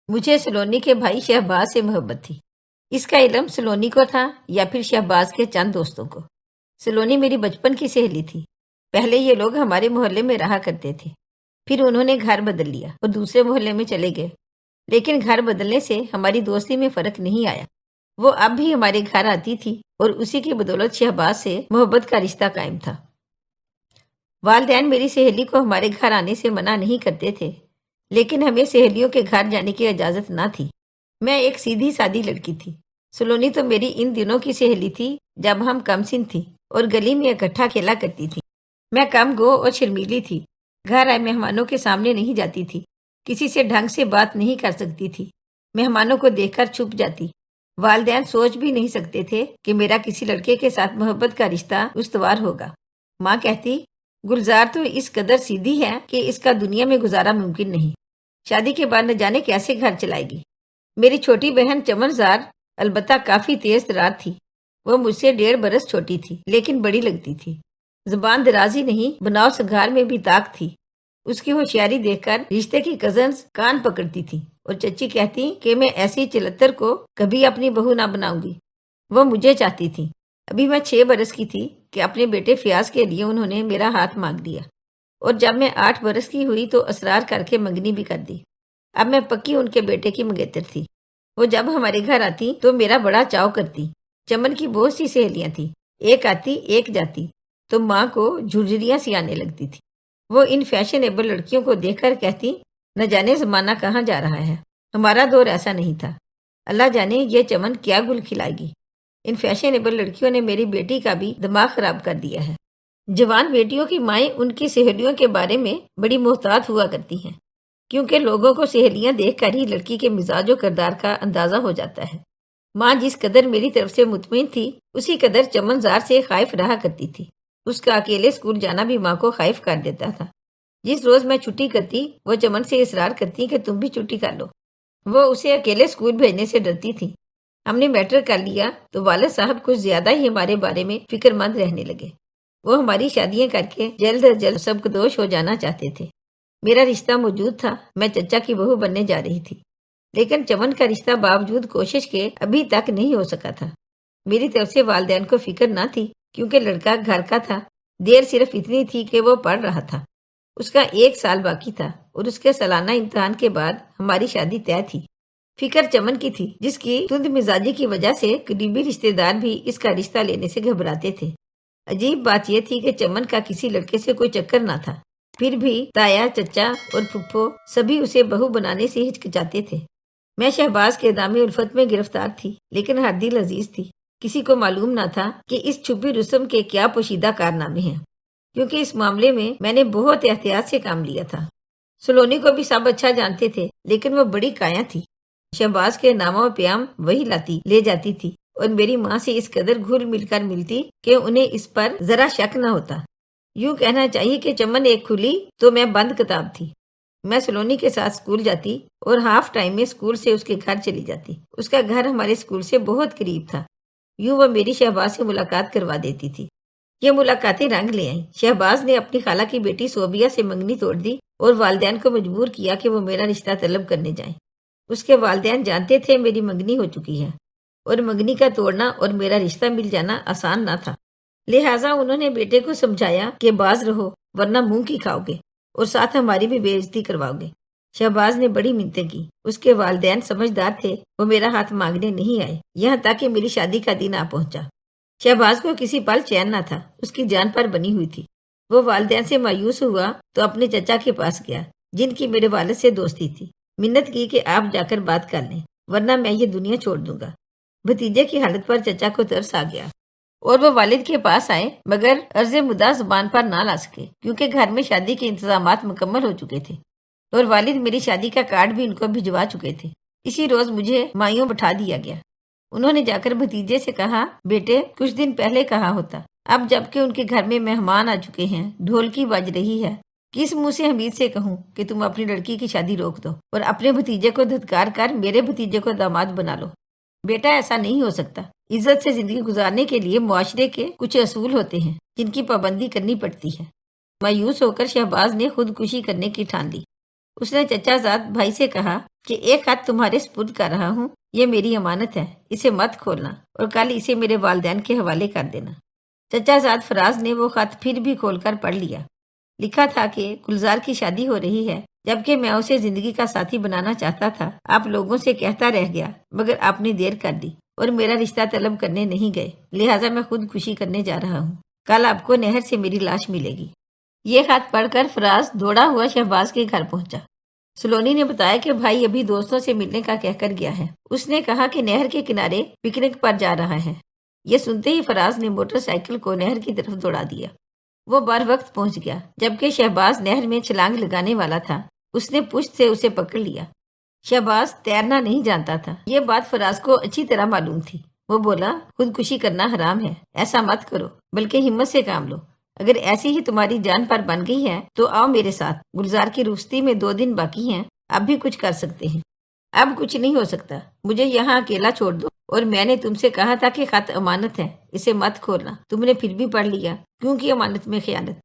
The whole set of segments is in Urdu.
مجھے سلونی کے بھائی شہباز سے محبت تھی۔ اس کا علم سلونی کو تھا یا پھر شہباز کے چند دوستوں کو۔ سلونی میری بچپن کی سہیلی تھی۔ پہلے یہ لوگ ہمارے محلے میں رہا کرتے تھے، پھر انہوں نے گھر بدل لیا اور دوسرے محلے میں چلے گئے، لیکن گھر بدلنے سے ہماری دوستی میں فرق نہیں آیا۔ وہ اب بھی ہمارے گھر آتی تھی اور اسی کی بدولت شہباز سے محبت کا رشتہ قائم تھا۔ والدین میری سہیلی کو ہمارے گھر آنے سے منع نہیں کرتے تھے، لیکن ہمیں سہیلیوں کے گھر جانے کی اجازت نہ تھی۔ میں ایک سیدھی سادی لڑکی تھی۔ سلونی تو میری ان دنوں کی سہیلی تھی جب ہم کم سن تھی اور گلی میں اکٹھا کھیلا کرتی تھی۔ میں کم گو اور شرمیلی تھی، گھر آئے مہمانوں کے سامنے نہیں جاتی تھی، کسی سے ڈھنگ سے بات نہیں کر سکتی تھی، مہمانوں کو دیکھ کر چھپ جاتی۔ والدین سوچ بھی نہیں سکتے تھے کہ میرا کسی لڑکے کے ساتھ محبت کا رشتہ استوار ہوگا۔ ماں کہتی، گلزار تو اس قدر سیدھی ہے کہ اس کا دنیا میں گزارا ممکن نہیں، شادی کے بعد نہ جانے کیسے گھر چلائے گی۔ میری چھوٹی بہن چمن زار البتہ کافی تیز ترار تھی۔ وہ مجھ سے 1.5 برس چھوٹی تھی، لیکن بڑی لگتی تھی۔ زبان درازی نہیں، بناؤ سنگھار میں بھی طاقت تھی۔ اس کی ہوشیاری دیکھ کر رشتے کی کزنز کان پکڑتی تھی اور چچی کہتی کہ میں ایسی چلتر کو کبھی اپنی بہو نہ بناؤں گی۔ وہ مجھے چاہتی تھی۔ ابھی میں 6 برس کی تھی کہ اپنے بیٹے فیاض کے لیے انہوں نے میرا ہاتھ مانگ لیا، اور جب میں 8 برس کی ہوئی تو اصرار کر کے منگنی بھی کر دی۔ اب میں پکی ان کے بیٹے کی منگیتر تھی۔ وہ جب ہمارے گھر آتی تو میرا بڑا چاؤ کرتی۔ چمن کی بہت سی سہیلیاں تھیں، ایک آتی ایک جاتی، تو ماں کو جھرجھریاں سی آنے لگتی تھی۔ وہ ان فیشنیبل لڑکیوں کو دیکھ کر کہتی، نہ جانے زمانہ کہاں جا رہا ہے، ہمارا دور ایسا نہیں تھا، اللہ جانے یہ چمن کیا گل کھلائے گی۔ ان فیشنیبل لڑکیوں نے میری بیٹی کا بھی دماغ خراب کر دیا ہے۔ جوان بیٹیوں کی مائیں ان کی سہیلیوں کے بارے میں بڑی محتاط ہوا کرتی ہیں، کیونکہ لوگوں کو سہیلیاں دیکھ کر ہی لڑکی کے مزاج و کردار کا اندازہ ہو جاتا ہے۔ ماں جس قدر میری طرف سے مطمئن تھی، اسی قدر چمن زار سے خائف رہا کرتی تھی۔ اس کا اکیلے اسکول جانا بھی ماں کو خائف کر دیتا تھا۔ جس روز میں چھٹی کرتی، وہ چمن سے اصرار کرتی کہ تم بھی چھٹی کر لو۔ وہ اسے اکیلے اسکول بھیجنے سے ڈرتی تھی۔ ہم نے میٹرک کر لیا تو والد صاحب کچھ زیادہ ہی ہمارے بارے میں فکر مند رہنے لگے۔ وہ ہماری شادیاں کر کے جلد از جلد سبکدوش ہو جانا چاہتے تھے۔ میرا رشتہ موجود تھا، میں چچا کی بہو بننے جا رہی تھی، لیکن چمن کا رشتہ باوجود کوشش کے ابھی تک نہیں ہو سکا تھا۔ میری طرف سے والدین کو فکر نہ تھی، کیونکہ لڑکا گھر کا تھا۔ دیر صرف اتنی تھی کہ وہ پڑھ رہا تھا، اس کا 1 سال باقی تھا، اور اس کے سالانہ امتحان کے بعد ہماری شادی طے تھی۔ فکر چمن کی تھی، جس کی تند مزاجی کی وجہ سے قریبی رشتے دار بھی اس کا رشتہ لینے سے گھبراتے تھے۔ عجیب بات یہ تھی کہ چمن کا کسی لڑکے سے کوئی چکر نہ تھا، پھر بھی تایا، چچا اور پھپھو سبھی اسے بہو بنانے سے ہچکچاتے تھے۔ میں شہباز کے دام الفت میں گرفتار تھی، لیکن ہر دل عزیز تھی۔ کسی کو معلوم نہ تھا کہ اس چھپی رسم کے کیا پوشیدہ کارنامے ہیں، کیونکہ اس معاملے میں نے بہت احتیاط سے کام لیا تھا۔ سلونی کو بھی سب اچھا جانتے تھے، لیکن وہ بڑی کایا تھی۔ شہباز کے نامہ و پیام وہی لاتی لے جاتی تھی، اور میری ماں سے اس قدر گھل مل کر ملتی کہ انہیں اس پر ذرا شک نہ ہوتا۔ یوں کہنا چاہیے کہ چمن ایک کھلی تو میں بند کتاب تھی۔ میں سلونی کے ساتھ اسکول جاتی اور ہاف ٹائم میں اسکول سے اس کے گھر چلی جاتی۔ اس کا گھر ہمارے اسکول سے بہت قریب تھا۔ یوں وہ میری شہباز سے ملاقات کروا دیتی تھی۔ یہ ملاقاتیں رنگ لے آئیں۔ شہباز نے اپنی خالہ کی بیٹی صوبیہ سے منگنی توڑ دی اور والدین کو مجبور کیا کہ وہ میرا رشتہ طلب کرنے جائیں۔ اس کے والدین جانتے تھے میری منگنی ہو چکی ہے، اور منگنی کا توڑنا اور میرا رشتہ مل جانا آسان نہ تھا۔ لہٰذا انہوں نے بیٹے کو سمجھایا کہ باز رہو، ورنہ منہ کی کھاؤ گے اور ساتھ ہماری بھی بے عزتی کرواؤ گے۔ شہباز نے بڑی منتیں کی۔ اس کے والدین سمجھدار تھے، وہ میرا ہاتھ مانگنے نہیں آئے، یہاں تک کہ میری شادی کا دن آ پہنچا۔ شہباز کو کسی پل چین نہ تھا، اس کی جان پر بنی ہوئی تھی۔ وہ والدین سے مایوس ہوا تو اپنے چچا کے پاس گیا، جن کی میرے والد سے دوستی تھی۔ منت کی کہ آپ جا کر بات کر لیں، ورنہ میں یہ دنیا چھوڑ دوں گا۔ بھتیجے کی حالت پر چچا کو ترس آ گیا، اور وہ والد کے پاس آئے، مگر عرض مدعا زبان پر نہ لا سکے، کیونکہ گھر میں شادی کے انتظامات مکمل ہو چکے تھے، اور والد میری شادی کا کارڈ بھی ان کو بھجوا چکے تھے۔ اسی روز مجھے مائیوں بٹھا دیا گیا۔ انہوں نے جا کر بھتیجے سے کہا، بیٹے کچھ دن پہلے کہا ہوتا، اب جب کہ ان کے گھر میں مہمان آ چکے ہیں، ڈھولکی بج رہی ہے، کس منہ سے حمید سے کہوں کہ تم اپنی لڑکی کی شادی روک دو اور اپنے بھتیجے کو دھتکار کر میرے بھتیجے کو داماد بنا لو۔ بیٹا ایسا نہیں ہو سکتا۔ عزت سے زندگی گزارنے کے لیے معاشرے کے کچھ اصول ہوتے ہیں جن کی پابندی کرنی پڑتی ہے۔ مایوس ہو کر شہباز نے خودکشی کرنے کی ٹھان لی۔ اس نے چچا زاد بھائی سے کہا کہ ایک ہاتھ تمہارے سپرد کر رہا ہوں، یہ میری امانت ہے، اسے مت کھولنا اور کل اسے میرے والدین کے حوالے کر دینا۔ چچا زاد فراز نے وہ خط پھر بھی کھول کر پڑھ لیا۔ لکھا تھا کہ گلزار کی شادی ہو رہی ہے، جبکہ میں اسے زندگی کا ساتھی بنانا چاہتا تھا۔ آپ لوگوں سے کہتا رہ گیا، مگر آپ نے دیر کر دی اور میرا رشتہ طلب کرنے نہیں گئے، لہٰذا میں خود کشی کرنے جا رہا ہوں۔ کل آپ کو نہر سے میری لاش ملے گی۔ یہ خط پڑھ کر فراز دوڑا ہوا شہباز کے گھر پہنچا۔ سلونی نے بتایا کہ بھائی ابھی دوستوں سے ملنے کا کہہ کر گیا ہے۔ اس نے کہا کہ نہر کے کنارے پکنک پر جا رہا ہے۔ یہ سنتے ہی فراز نے موٹر سائیکل کو نہر کی طرف دوڑا دیا۔ وہ بر وقت پہنچ گیا، جبکہ شہباز نہر میں چھلانگ لگانے والا تھا۔ اس نے پشت سے اسے پکڑ لیا۔ شہباز تیرنا نہیں جانتا تھا، یہ بات فراز کو اچھی طرح معلوم تھی۔ وہ بولا، خودکشی کرنا حرام ہے، ایسا مت کرو، بلکہ ہمت سے کام لو۔ اگر ایسی ہی تمہاری جان پر بن گئی ہے تو آؤ میرے ساتھ، گلزار کی رخصتی میں 2 دن باقی ہیں، اب بھی کچھ کر سکتے ہیں۔ اب کچھ نہیں ہو سکتا، مجھے یہاں اکیلا چھوڑ دو، اور میں نے تم سے کہا تھا کہ خط امانت ہے، اسے مت کھولنا، تم نے پھر بھی پڑھ لیا، کیونکہ امانت میں خیانت۔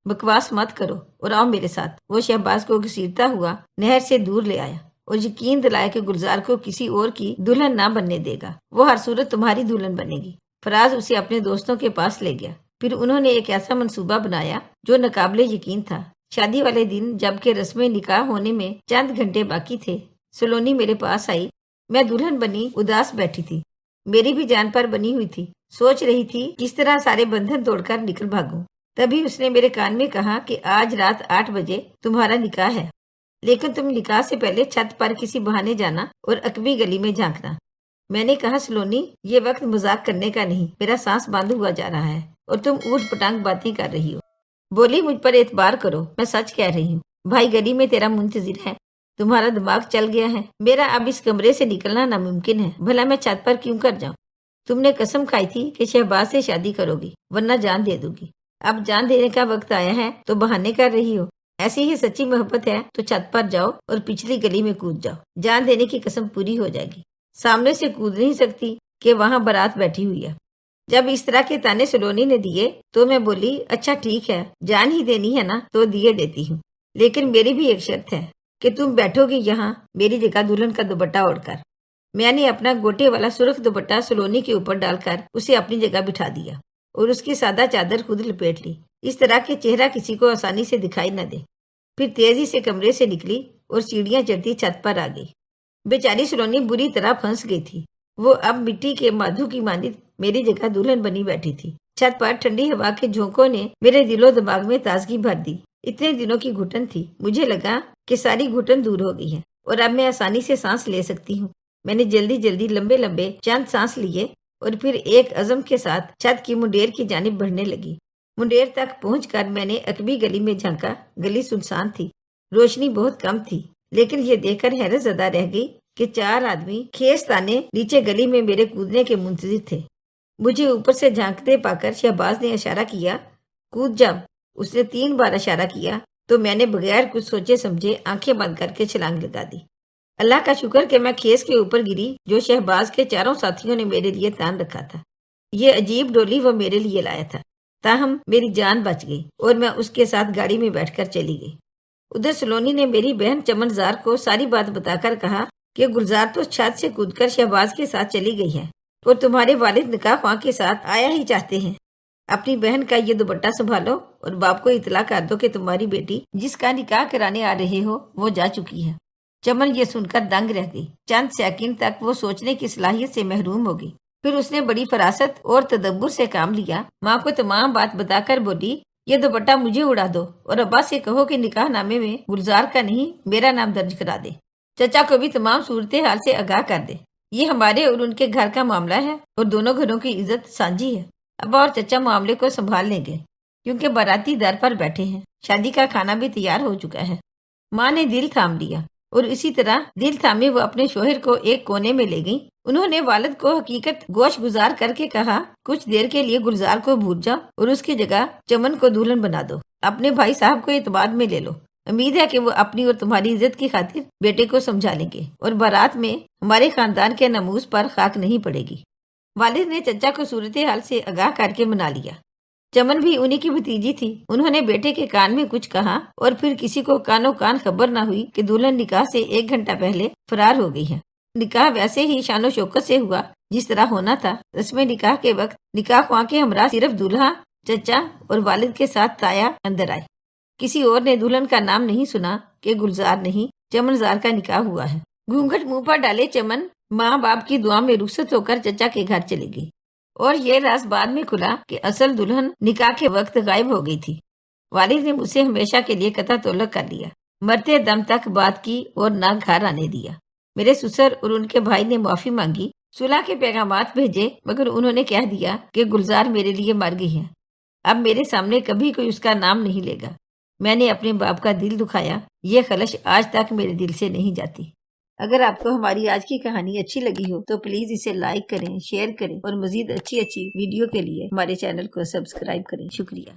بکواس مت کرو اور آؤ میرے ساتھ۔ وہ شہباز کو گھسیٹتا ہوا نہر سے دور لے آیا اور یقین دلایا کہ گلزار کو کسی اور کی دلہن نہ بننے دے گا، وہ ہر صورت تمہاری دلہن بنے گی۔ فراز اسے اپنے دوستوں کے پاس لے گیا۔ پھر انہوں نے ایک ایسا منصوبہ بنایا جو ناقابل یقین تھا۔ شادی والے دن، جبکہ رسم نکاح ہونے میں چند گھنٹے باقی تھے، سلونی میرے پاس آئی۔ میں دلہن بنی اداس بیٹھی تھی، میری بھی جان پر بنی ہوئی تھی، سوچ رہی تھی کس طرح سارے بندھن توڑ کر نکل بھاگوں۔ تبھی اس نے میرے کان میں کہا کہ آج رات 8 بجے تمہارا نکاح ہے، لیکن تم نکاح سے پہلے چھت پر کسی بہانے جانا اور عقبی گلی میں جھانکنا۔ میں نے کہا، سلونی، یہ وقت مذاق کرنے کا نہیں، میرا سانس بند ہوا جا رہا ہے اور تم اوٹ پٹانگ باتیں کر رہی ہو۔ بولی، مجھ پر اعتبار کرو، میں سچ کہہ رہی ہوں۔ بھائی گلی میں تیرا منتظر ہے، تمہارا دماغ چل گیا ہے، میرا اب اس کمرے سے نکلنا ناممکن ہے، بھلا میں چھت پر کیوں کر جاؤں؟ تم نے قسم کھائی تھی کہ شہباز سے شادی کرو گی، ورنہ جان دے دو گی۔ اب جان دینے کا وقت آیا ہے تو بہانے کر رہی ہو۔ ایسی ہی سچی محبت ہے تو چھت پر جاؤ اور پچھلی گلی میں کود جاؤ، جان دینے کی قسم پوری ہو جائے گی۔ سامنے سے کود نہیں سکتی کہ وہاں بارات بیٹھی ہوئی ہے۔ جب اس طرح کے تانے سلونی نے دیے تو میں بولی، اچھا ٹھیک ہے، جان ہی دینی ہے نا تو دیے دیتی ہوں، لیکن میری بھی ایک شرط ہے کہ تم بیٹھو گی یہاں میری جگہ دلہن کا دوپٹہ اوڑھ کر۔ میں نے اپنا گوٹے والا سرخ دوپٹہ سلونی کے اوپر ڈال کر اسے اپنی جگہ بٹھا دیا اور اس کی سادہ چادر خود لپیٹ لی، اس طرح کہ چہرہ کسی کو آسانی سے دکھائی نہ دے۔ پھر تیزی سے کمرے سے نکلی اور سیڑھیاں چڑھتی چھت پر آ گئی۔ بیچاری سلونی بری طرح پھنس گئی تھی، وہ اب مٹی کے مادھو کی مانند میری جگہ دلہن بنی بیٹھی تھی۔ چھت پر ٹھنڈی ہوا کے جھونکوں نے میرے دل و دماغ میں تازگی بھر دی۔ اتنے دنوں کی گھٹن تھی، مجھے لگا کہ ساری گھٹن دور ہو گئی ہے اور اب میں آسانی سے سانس لے سکتی ہوں۔ میں نے جلدی جلدی لمبے لمبے چند سانس لیے اور پھر ایک عزم کے ساتھ چھت کی منڈیر کی جانب بڑھنے لگی۔ منڈیر تک پہنچ کر میں نے عقبی گلی میں جھانکا۔ گلی سنسان تھی، روشنی بہت کم تھی، لیکن یہ دیکھ کر حیرت زدہ رہ گئی کہ 4 آدمی کھیس تانے نیچے گلی میں میرے کودنے کے منتظر تھے۔ مجھے اوپر سے جھانکتے پا کر شہباز نے اشارہ کیا، کود جاؤ۔ اس نے 3 بار اشارہ کیا تو میں نے بغیر کچھ سوچے سمجھے آنکھیں بند کر کے چھلانگ لگا دی۔ اللہ کا شکر کہ میں کھیس کے اوپر گری جو شہباز کے 4 ساتھیوں نے میرے لیے تان رکھا تھا۔ یہ عجیب ڈولی وہ میرے لیے لایا تھا، تاہم میری جان بچ گئی اور میں اس کے ساتھ گاڑی میں بیٹھ کر چلی گئی۔ ادھر سلونی نے میری بہن چمن زار کو ساری بات بتا کر کہا کہ گلزار تو چھت سے کود کر شہباز کے ساتھ چلی گئی ہے اور تمہارے والد نکاح خواہ کے ساتھ آیا ہی چاہتے ہیں۔ اپنی بہن کا یہ دوپٹہ سنبھالو اور باپ کو اطلاع کر دو کہ تمہاری بیٹی جس کا نکاح کرانے آ رہے ہو وہ جا چکی ہے۔ چمن یہ سن کر دنگ رہ گئی۔ چند سیکنڈ تک وہ سوچنے کی صلاحیت سے محروم ہو گئی، پھر اس نے بڑی فراست اور تدبر سے کام لیا۔ ماں کو تمام بات بتا کر بولی، یہ دوپٹہ مجھے اڑا دو اور ابا سے کہو کہ نکاح نامے میں گلزار کا نہیں میرا نام درج کرا دے۔ چچا کو بھی تمام صورتحال سے آگاہ کر دے، یہ ہمارے اور ان کے گھر کا معاملہ ہے اور دونوں گھروں کی عزت سانجھی ہے۔ ابا اور چچا معاملے کو سنبھال لیں گے کیونکہ باراتی در پر بیٹھے ہیں، شادی کا کھانا بھی تیار ہو چکا ہے۔ ماں نے دل تھام لیا اور اسی طرح دل تھامے وہ اپنے شوہر کو ایک کونے میں لے گئی۔ انہوں نے والد کو حقیقت گوش گزار کر کے کہا، کچھ دیر کے لیے گلزار کو بھول جاؤ اور اس کی جگہ چمن کو دلہن بنا دو۔ اپنے بھائی صاحب کو اعتماد میں لے لو، امید ہے کہ وہ اپنی اور تمہاری عزت کی خاطر بیٹے کو سمجھا لیں گے اور بارات میں ہمارے خاندان کے ناموس پر خاک نہیں پڑے گی۔ والد نے چچا کو صورتحال سے آگاہ کر کے منا لیا۔ چمن بھی انہی کی بھتیجی تھی۔ انہوں نے بیٹے کے کان میں کچھ کہا اور پھر کسی کو کانوں کان خبر نہ ہوئی کہ دلہن نکاح سے 1 گھنٹہ پہلے فرار ہو گئی ہے۔ نکاح ویسے ہی شان و شوکت سے ہوا جس طرح ہونا تھا۔ رسم نکاح کے وقت نکاح خواں کے ہمراہ صرف دولہا، چچا اور والد کے ساتھ تایا اندر آئے۔ کسی اور نے دلہن کا نام نہیں سنا کہ گلزار نہیں، چمن زار کا نکاح ہوا ہے۔ گھونگھٹ منہ پر ڈالے چمن ماں باپ کی دعا میں رخصت ہو کر چچا کے گھر چلی گئی، اور یہ راز بعد میں کھلا کہ اصل دلہن نکاح کے وقت غائب ہو گئی تھی۔ والد نے مجھ سے ہمیشہ کے لیے قطع تعلق کر لیا، مرتے دم تک بات کی اور نہ گھر آنے دیا۔ میرے سسر اور ان کے بھائی نے معافی مانگی، صلح کے پیغامات بھیجے، مگر انہوں نے کہہ دیا کہ گلزار میرے لیے مر گئی ہے، اب میرے سامنے کبھی کوئی اس کا نام نہیں لے گا۔ میں نے اپنے باپ کا دل دکھایا، یہ خلش آج تک میرے دل سے نہیں جاتی۔ اگر آپ کو ہماری آج کی کہانی اچھی لگی ہو تو پلیز اسے لائک کریں، شیئر کریں اور مزید اچھی ویڈیو کے لیے ہمارے چینل کو سبسکرائب کریں۔ شکریہ۔